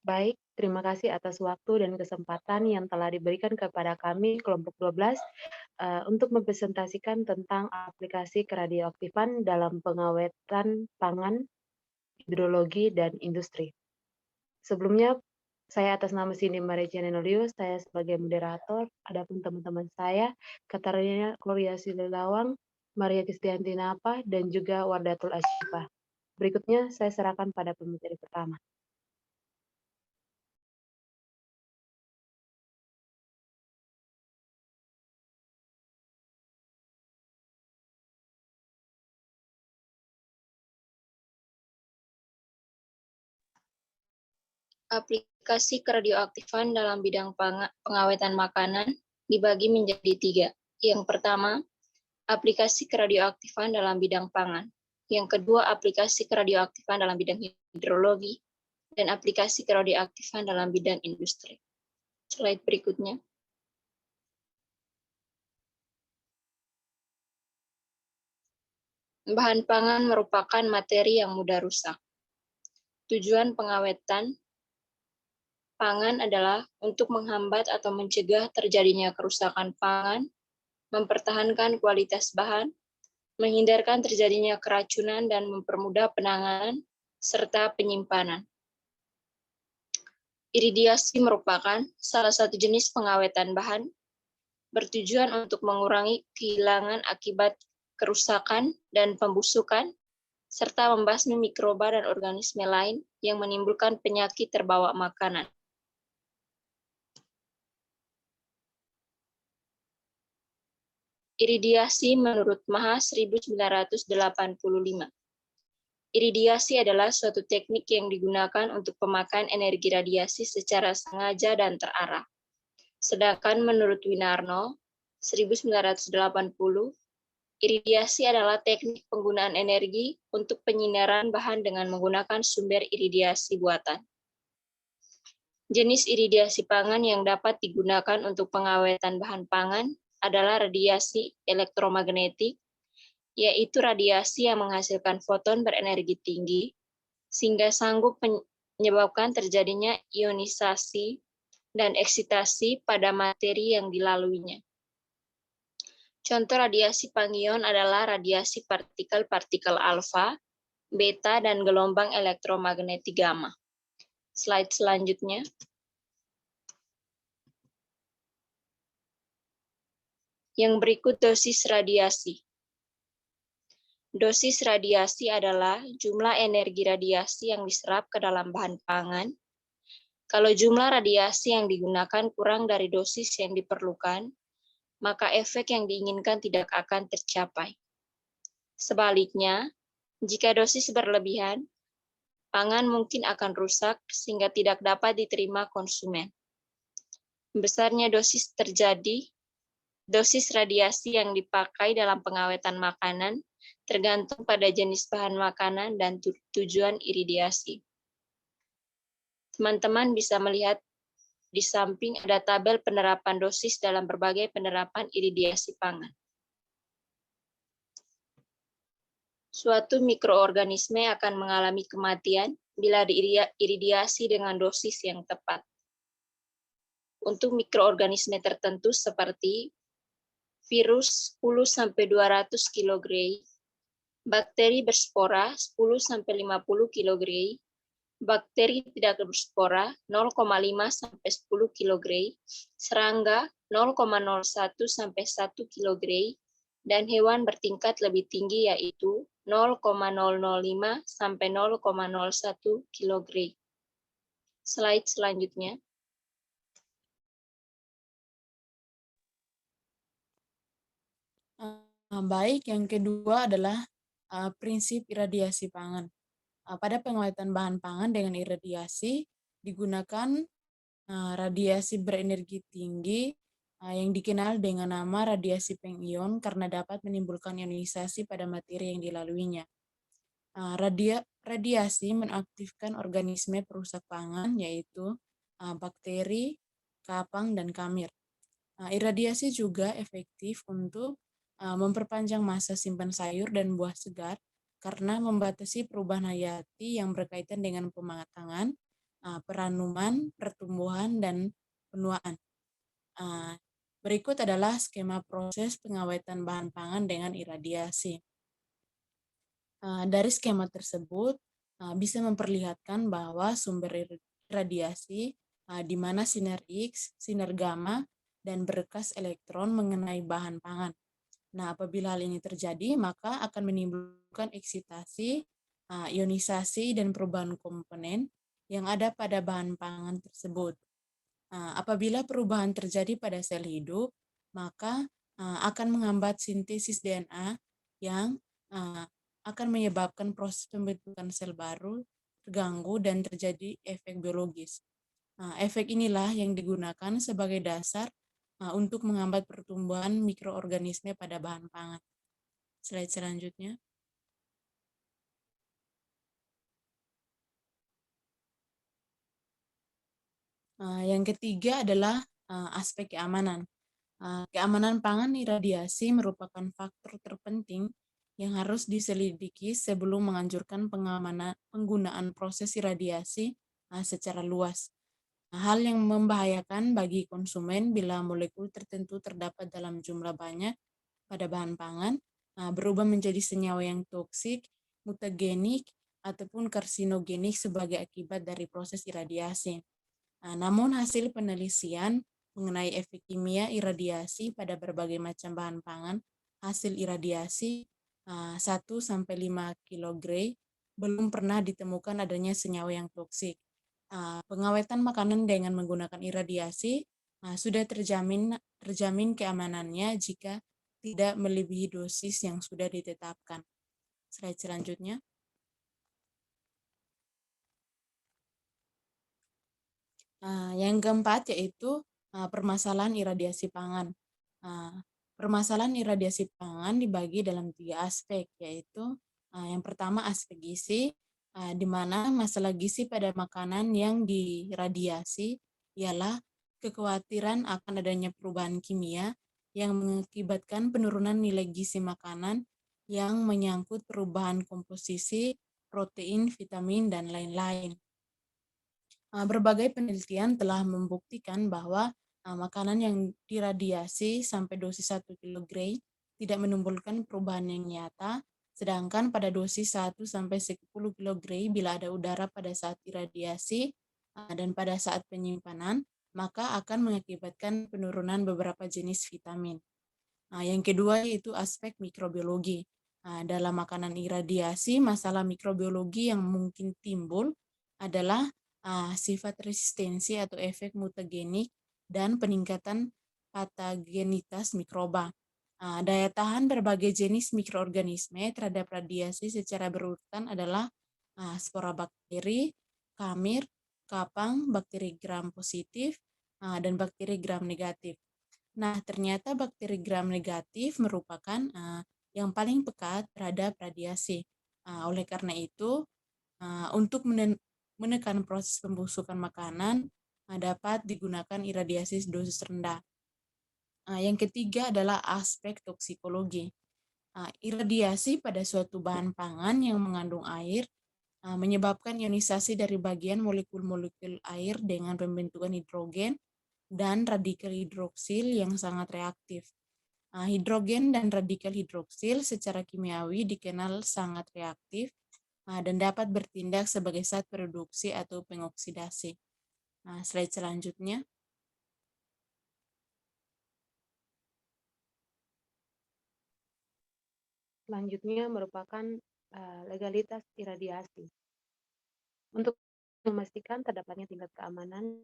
Baik, terima kasih atas waktu dan kesempatan yang telah diberikan kepada kami kelompok 12 untuk mempresentasikan tentang aplikasi keradioaktifan dalam pengawetan pangan, hidrologi, dan industri. Sebelumnya, saya atas nama Cindy Maricia Nenolius, saya sebagai moderator, adapun teman-teman saya, Katarina Gloria Sililawang, Maria Kristianti Napa, dan juga Wardatul Asyifa. Berikutnya saya serahkan pada pemateri pertama. Aplikasi keradioaktifan dalam bidang pengawetan makanan dibagi menjadi 3. Yang pertama, aplikasi keradioaktifan dalam bidang pangan. Yang kedua, aplikasi keradioaktifan dalam bidang hidrologi. Dan aplikasi keradioaktifan dalam bidang industri. Slide berikutnya. Bahan pangan merupakan materi yang mudah rusak. Tujuan pengawetan pangan adalah untuk menghambat atau mencegah terjadinya kerusakan pangan, mempertahankan kualitas bahan, menghindarkan terjadinya keracunan, dan mempermudah penanganan serta penyimpanan. Iridiasi merupakan salah satu jenis pengawetan bahan, bertujuan untuk mengurangi kehilangan akibat kerusakan dan pembusukan, serta membasmi mikroba dan organisme lain yang menimbulkan penyakit terbawa makanan. Iridiasi menurut Maha 1985. Iridiasi adalah suatu teknik yang digunakan untuk pemakaian energi radiasi secara sengaja dan terarah. Sedangkan menurut Winarno 1980, iridiasi adalah teknik penggunaan energi untuk penyinaran bahan dengan menggunakan sumber iridiasi buatan. Jenis iridiasi pangan yang dapat digunakan untuk pengawetan bahan pangan adalah radiasi elektromagnetik, yaitu radiasi yang menghasilkan foton berenergi tinggi, sehingga sanggup menyebabkan terjadinya ionisasi dan eksitasi pada materi yang dilaluinya. Contoh radiasi pangion adalah radiasi partikel-partikel alfa, beta, dan gelombang elektromagnetik gamma. Slide selanjutnya. Yang berikut dosis radiasi. Dosis radiasi adalah jumlah energi radiasi yang diserap ke dalam bahan pangan. Kalau jumlah radiasi yang digunakan kurang dari dosis yang diperlukan, maka efek yang diinginkan tidak akan tercapai. Sebaliknya, jika dosis berlebihan, pangan mungkin akan rusak sehingga tidak dapat diterima konsumen. Besarnya dosis radiasi yang dipakai dalam pengawetan makanan tergantung pada jenis bahan makanan dan tujuan iridiasi. Teman-teman bisa melihat di samping ada tabel penerapan dosis dalam berbagai penerapan iridiasi pangan. Suatu mikroorganisme akan mengalami kematian bila diiridiasi dengan dosis yang tepat. Untuk mikroorganisme tertentu seperti virus 10-200 kg, bakteri berspora 10-50 kg, bakteri tidak berspora 0,5-10 kg, serangga 0,01-1 kg, dan hewan bertingkat lebih tinggi yaitu 0,005-0,01 kg. Slide selanjutnya. Baik, yang kedua adalah prinsip iradiasi pangan. Pada pengawetan bahan pangan dengan iradiasi digunakan radiasi berenergi tinggi yang dikenal dengan nama radiasi pengion karena dapat menimbulkan ionisasi pada materi yang dilaluinya. Radiasi mengaktifkan organisme perusak pangan yaitu bakteri, kapang, dan kamir. Iradiasi juga efektif untuk memperpanjang masa simpan sayur dan buah segar karena membatasi perubahan hayati yang berkaitan dengan pematangan peranuman, pertumbuhan, dan penuaan. Berikut adalah skema proses pengawetan bahan pangan dengan iradiasi. Dari skema tersebut bisa memperlihatkan bahwa sumber radiasi di mana sinar X, sinar gamma, dan berkas elektron mengenai bahan pangan. Nah, apabila hal ini terjadi, maka akan menimbulkan eksitasi, ionisasi, dan perubahan komponen yang ada pada bahan pangan tersebut. Apabila perubahan terjadi pada sel hidup, maka akan menghambat sintesis DNA yang akan menyebabkan proses pembentukan sel baru terganggu dan terjadi efek biologis. Efek inilah yang digunakan sebagai dasar untuk menghambat pertumbuhan mikroorganisme pada bahan pangan. Slide selanjutnya. Yang ketiga adalah aspek keamanan. Keamanan pangan iradiasi merupakan faktor terpenting yang harus diselidiki sebelum menganjurkan penggunaan proses iradiasi secara luas. Hal yang membahayakan bagi konsumen bila molekul tertentu terdapat dalam jumlah banyak pada bahan pangan, berubah menjadi senyawa yang toksik, mutagenik, ataupun karsinogenik sebagai akibat dari proses iradiasi. Namun hasil penelitian mengenai efek kimia iradiasi pada berbagai macam bahan pangan, hasil iradiasi 1-5 kg belum pernah ditemukan adanya senyawa yang toksik. Pengawetan makanan dengan menggunakan iradiasi sudah terjamin keamanannya jika tidak melebihi dosis yang sudah ditetapkan. Slide selanjutnya. Yang keempat yaitu permasalahan iradiasi pangan. Permasalahan iradiasi pangan dibagi dalam 3 aspek, yaitu yang pertama aspek gizi, di mana masalah gizi pada makanan yang diradiasi ialah kekhawatiran akan adanya perubahan kimia yang mengakibatkan penurunan nilai gizi makanan yang menyangkut perubahan komposisi, protein, vitamin, dan lain-lain. Berbagai penelitian telah membuktikan bahwa makanan yang diradiasi sampai dosis 1 kg tidak menimbulkan perubahan yang nyata, sedangkan pada dosis 1-10 kg bila ada udara pada saat iradiasi dan pada saat penyimpanan, maka akan mengakibatkan penurunan beberapa jenis vitamin. Yang kedua yaitu aspek mikrobiologi. Dalam makanan iradiasi, masalah mikrobiologi yang mungkin timbul adalah sifat resistensi atau efek mutagenik dan peningkatan patogenitas mikroba. Daya tahan berbagai jenis mikroorganisme terhadap radiasi secara berurutan adalah spora bakteri, kamir, kapang, bakteri gram positif, dan bakteri gram negatif. Nah, ternyata bakteri gram negatif merupakan yang paling peka terhadap radiasi. Oleh karena itu, untuk menekan proses pembusukan makanan dapat digunakan iradiasi dosis rendah. Yang ketiga adalah aspek toksikologi. Iradiasi pada suatu bahan pangan yang mengandung air menyebabkan ionisasi dari bagian molekul-molekul air dengan pembentukan hidrogen dan radikal hidroksil yang sangat reaktif. Hidrogen dan radikal hidroksil secara kimiawi dikenal sangat reaktif dan dapat bertindak sebagai zat produksi atau pengoksidasi. Slide selanjutnya. Selanjutnya merupakan legalitas iradiasi. Untuk memastikan terdapatnya tingkat keamanan,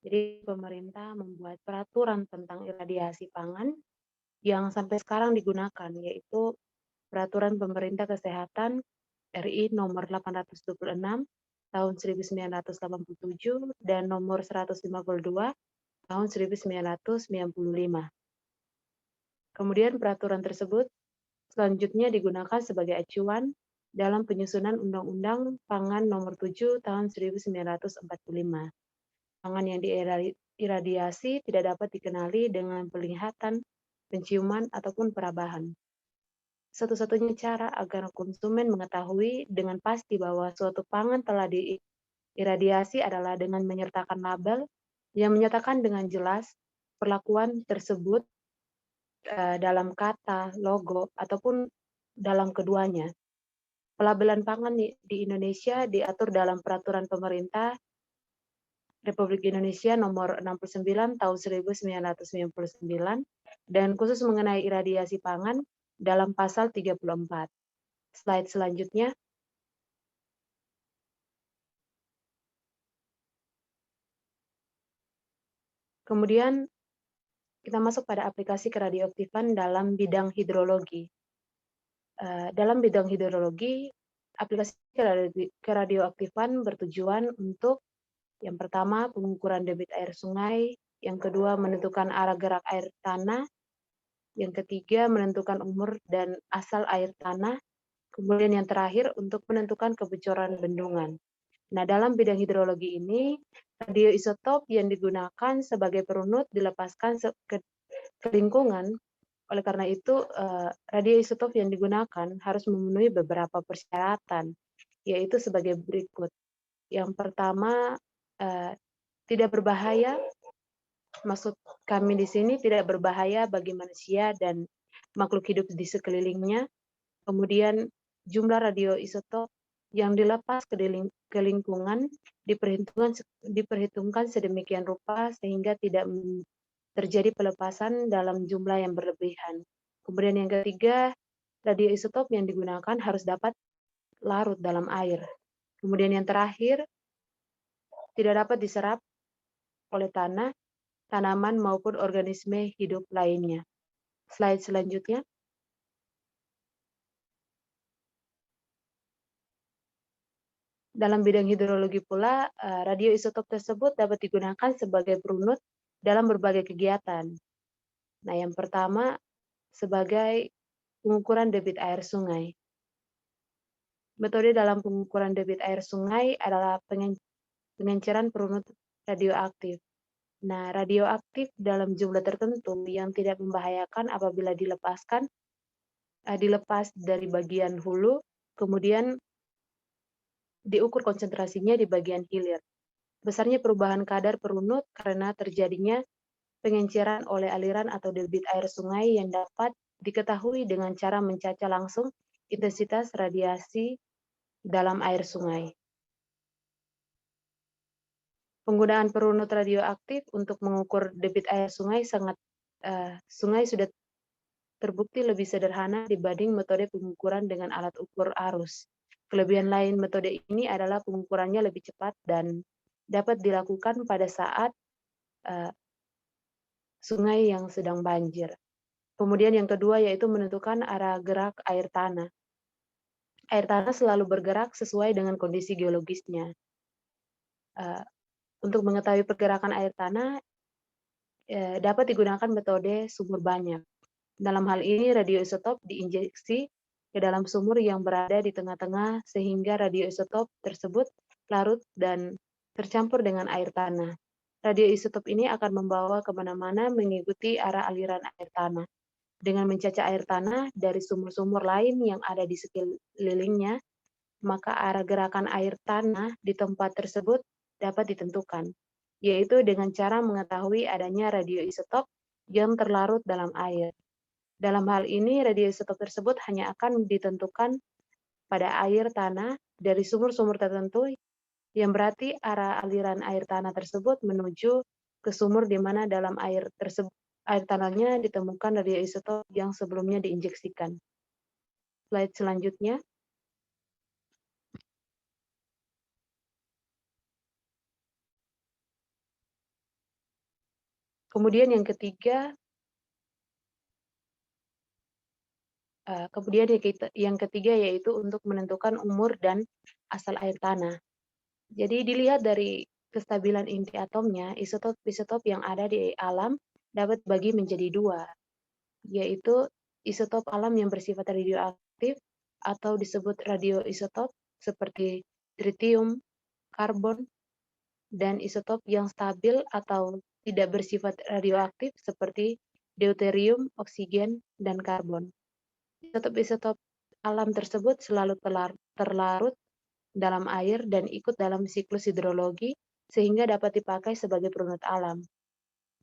jadi pemerintah membuat peraturan tentang iradiasi pangan yang sampai sekarang digunakan, yaitu Peraturan Pemerintah Kesehatan RI nomor 826 tahun 1987 dan nomor 152 tahun 1995. Kemudian peraturan tersebut selanjutnya digunakan sebagai acuan dalam penyusunan Undang-Undang Pangan nomor 7 tahun 1945. Pangan yang diiradiasi tidak dapat dikenali dengan penglihatan, penciuman, ataupun perabahan. Satu-satunya cara agar konsumen mengetahui dengan pasti bahwa suatu pangan telah Iradiasi adalah dengan menyertakan label yang menyatakan dengan jelas perlakuan tersebut dalam kata, logo, ataupun dalam keduanya. Pelabelan pangan di Indonesia diatur dalam Peraturan Pemerintah Republik Indonesia Nomor 69 Tahun 1999 dan khusus mengenai iradiasi pangan dalam Pasal 34. Slide selanjutnya. Kemudian kita masuk pada aplikasi keradioaktifan dalam bidang hidrologi. Dalam bidang hidrologi, aplikasi keradioaktifan bertujuan untuk yang pertama pengukuran debit air sungai, yang kedua menentukan arah gerak air tanah, yang ketiga menentukan umur dan asal air tanah, kemudian yang terakhir untuk menentukan kebocoran bendungan. Nah, dalam bidang hidrologi ini, radioisotop yang digunakan sebagai perunut dilepaskan ke lingkungan. Oleh karena itu, radioisotop yang digunakan harus memenuhi beberapa persyaratan, yaitu sebagai berikut. Yang pertama, tidak berbahaya. Maksud kami di sini tidak berbahaya bagi manusia dan makhluk hidup di sekelilingnya. Kemudian jumlah radioisotop yang dilepas ke lingkungan diperhitungkan sedemikian rupa sehingga tidak terjadi pelepasan dalam jumlah yang berlebihan. Kemudian yang ketiga, radioisotop yang digunakan harus dapat larut dalam air. Kemudian yang terakhir, tidak dapat diserap oleh tanah, tanaman maupun organisme hidup lainnya. Slide selanjutnya. Dalam bidang hidrologi pula, radioisotop tersebut dapat digunakan sebagai perunut dalam berbagai kegiatan. Nah, yang pertama sebagai pengukuran debit air sungai. Metode dalam pengukuran debit air sungai adalah pengenceran perunut radioaktif. Nah, radioaktif dalam jumlah tertentu yang tidak membahayakan apabila dilepas dari bagian hulu, kemudian diukur konsentrasinya di bagian hilir. Besarnya perubahan kadar perunut karena terjadinya pengenceran oleh aliran atau debit air sungai yang dapat diketahui dengan cara mencaca langsung intensitas radiasi dalam air sungai. Penggunaan perunut radioaktif untuk mengukur debit air sungai sungai sudah terbukti lebih sederhana dibanding metode pengukuran dengan alat ukur arus. Kelebihan lain metode ini adalah pengukurannya lebih cepat dan dapat dilakukan pada saat sungai yang sedang banjir. Kemudian yang kedua yaitu menentukan arah gerak air tanah. Air tanah selalu bergerak sesuai dengan kondisi geologisnya. Untuk mengetahui pergerakan air tanah, dapat digunakan metode sumur banyak. Dalam hal ini, radioisotop diinjeksi ke dalam sumur yang berada di tengah-tengah sehingga radioisotop tersebut larut dan tercampur dengan air tanah. Radioisotop ini akan membawa kemana-mana mengikuti arah aliran air tanah. Dengan mencaca air tanah dari sumur-sumur lain yang ada di sekelilingnya, maka arah gerakan air tanah di tempat tersebut dapat ditentukan, yaitu dengan cara mengetahui adanya radioisotop yang terlarut dalam air. Dalam hal ini, radioisotop tersebut hanya akan ditentukan pada air tanah dari sumur-sumur tertentu, yang berarti arah aliran air tanah tersebut menuju ke sumur di mana dalam air tanahnya ditemukan radioisotop yang sebelumnya diinjeksikan. Slide selanjutnya. Kemudian yang ketiga, yaitu untuk menentukan umur dan asal air tanah. Jadi dilihat dari kestabilan inti atomnya, isotop-isotop yang ada di alam dapat dibagi menjadi dua, yaitu isotop alam yang bersifat radioaktif atau disebut radioisotop seperti tritium, karbon, dan isotop yang stabil atau tidak bersifat radioaktif seperti deuterium, oksigen, dan karbon. Isotop-isotop alam tersebut selalu terlarut dalam air dan ikut dalam siklus hidrologi sehingga dapat dipakai sebagai perunut alam.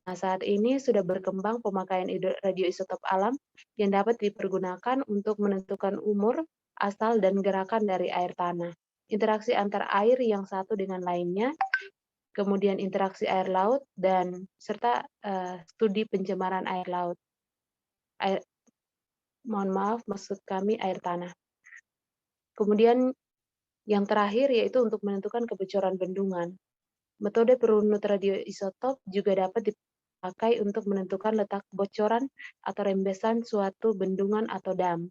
Nah, saat ini sudah berkembang pemakaian radioisotop alam yang dapat dipergunakan untuk menentukan umur, asal, dan gerakan dari air tanah. Interaksi antar air yang satu dengan lainnya, kemudian interaksi air laut, dan serta studi pencemaran air laut. Mohon maaf, maksud kami air tanah. Kemudian yang terakhir yaitu untuk menentukan kebocoran bendungan. Metode perunut radioisotop juga dapat dipakai untuk menentukan letak bocoran atau rembesan suatu bendungan atau dam.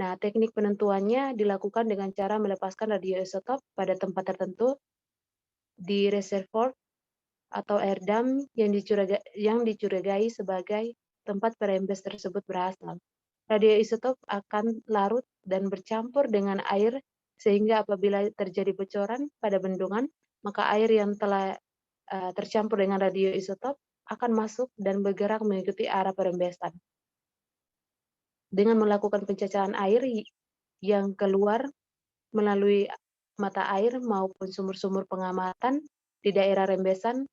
Nah, teknik penentuannya dilakukan dengan cara melepaskan radioisotop pada tempat tertentu di reservoir atau air dam yang dicurigai sebagai tempat perembes tersebut berasal. Radioisotop akan larut dan bercampur dengan air sehingga apabila terjadi bocoran pada bendungan, maka air yang telah tercampur dengan radioisotop akan masuk dan bergerak mengikuti arah perembesan. Dengan melakukan pencacahan air yang keluar melalui mata air maupun sumur-sumur pengamatan di daerah rembesan,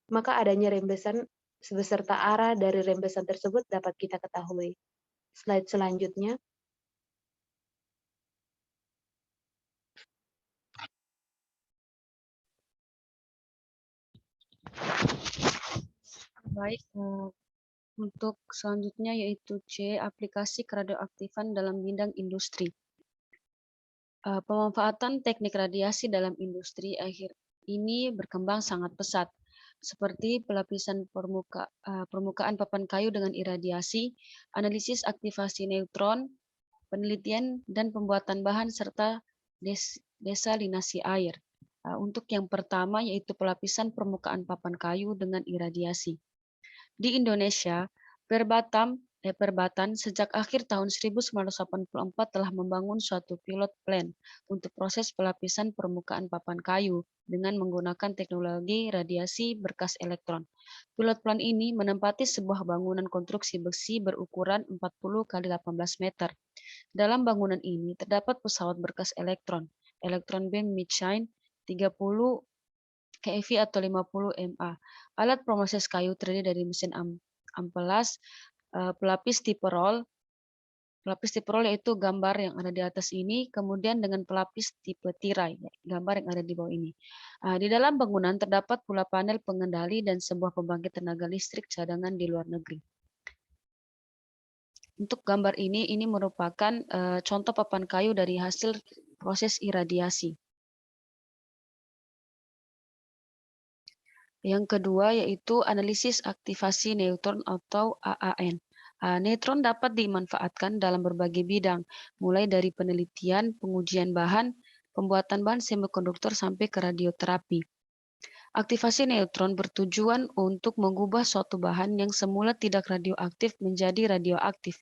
maka adanya rembesan beserta arah dari rembesan tersebut dapat kita ketahui. Slide selanjutnya. Baik, untuk selanjutnya yaitu C, aplikasi keradioaktifan dalam bidang industri. Pemanfaatan teknik radiasi dalam industri akhir ini berkembang sangat pesat, seperti pelapisan permukaan papan kayu dengan iradiasi, analisis aktivasi neutron, penelitian dan pembuatan bahan serta desalinasi air. Untuk yang pertama yaitu pelapisan permukaan papan kayu dengan iradiasi. Di Indonesia, Perbatan sejak akhir tahun 1984 telah membangun suatu pilot plant untuk proses pelapisan permukaan papan kayu dengan menggunakan teknologi radiasi berkas elektron. Pilot plant ini menempati sebuah bangunan konstruksi besi berukuran 40 x 18 meter. Dalam bangunan ini terdapat pesawat berkas elektron beam machine 30 keV atau 50 MA. Alat proses kayu terdiri dari mesin ampelas, pelapis tipe roll. Pelapis tipe roll yaitu gambar yang ada di atas ini, kemudian dengan pelapis tipe tirai, gambar yang ada di bawah ini. Di dalam bangunan terdapat pula panel pengendali dan sebuah pembangkit tenaga listrik cadangan di luar negeri. Untuk gambar ini merupakan contoh papan kayu dari hasil proses iradiasi. Yang kedua yaitu analisis aktivasi neutron atau AAN. Neutron dapat dimanfaatkan dalam berbagai bidang, mulai dari penelitian, pengujian bahan, pembuatan bahan semikonduktor sampai ke radioterapi. Aktivasi neutron bertujuan untuk mengubah suatu bahan yang semula tidak radioaktif menjadi radioaktif.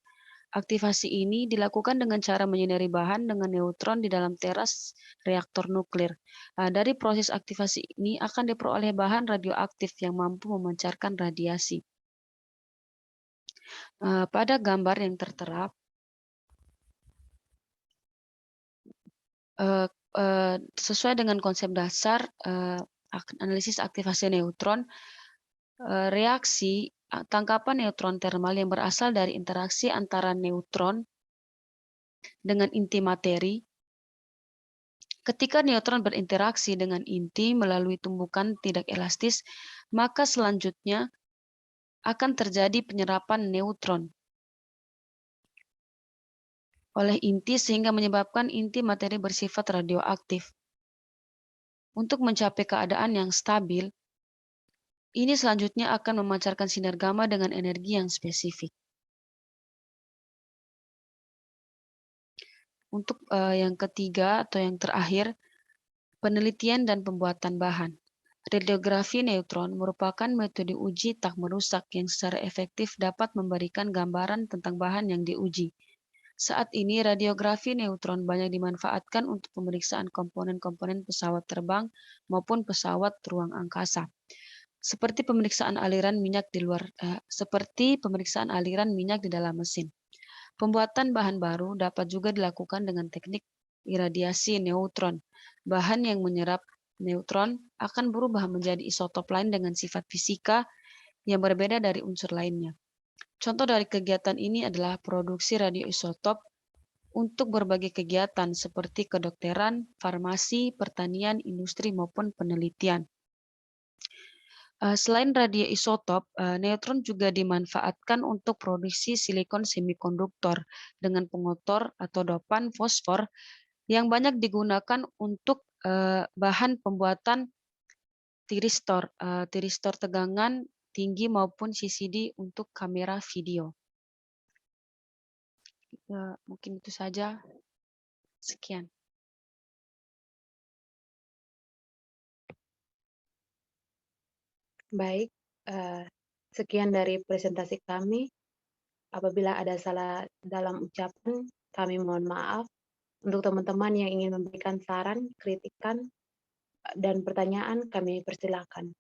Aktivasi ini dilakukan dengan cara menyinari bahan dengan neutron di dalam teras reaktor nuklir. Dari proses aktivasi ini akan diperoleh bahan radioaktif yang mampu memancarkan radiasi. Pada gambar yang tertera, sesuai dengan konsep dasar analisis aktivasi neutron, reaksi tangkapan neutron termal yang berasal dari interaksi antara neutron dengan inti materi. Ketika neutron berinteraksi dengan inti melalui tumbukan tidak elastis, maka selanjutnya akan terjadi penyerapan neutron oleh inti sehingga menyebabkan inti materi bersifat radioaktif. Untuk mencapai keadaan yang stabil, ini selanjutnya akan memancarkan sinar gamma dengan energi yang spesifik. Untuk yang ketiga atau yang terakhir, penelitian dan pembuatan bahan. Radiografi neutron merupakan metode uji tak merusak yang secara efektif dapat memberikan gambaran tentang bahan yang diuji. Saat ini radiografi neutron banyak dimanfaatkan untuk pemeriksaan komponen-komponen pesawat terbang maupun pesawat ruang angkasa. Seperti pemeriksaan aliran minyak di dalam mesin. Pembuatan bahan baru dapat juga dilakukan dengan teknik iradiasi neutron. Bahan yang menyerap neutron akan berubah menjadi isotop lain dengan sifat fisika yang berbeda dari unsur lainnya. Contoh dari kegiatan ini adalah produksi radioisotop untuk berbagai kegiatan seperti kedokteran, farmasi, pertanian, industri, maupun penelitian. Selain radioisotop, neutron juga dimanfaatkan untuk produksi silikon semikonduktor dengan pengotor atau dopan fosfor yang banyak digunakan untuk bahan pembuatan tiristor tegangan tinggi maupun CCD untuk kamera video. Mungkin itu saja. Sekian. Baik, sekian dari presentasi kami. Apabila ada salah dalam ucapan, kami mohon maaf. Untuk teman-teman yang ingin memberikan saran, kritikan, dan pertanyaan, kami persilakan.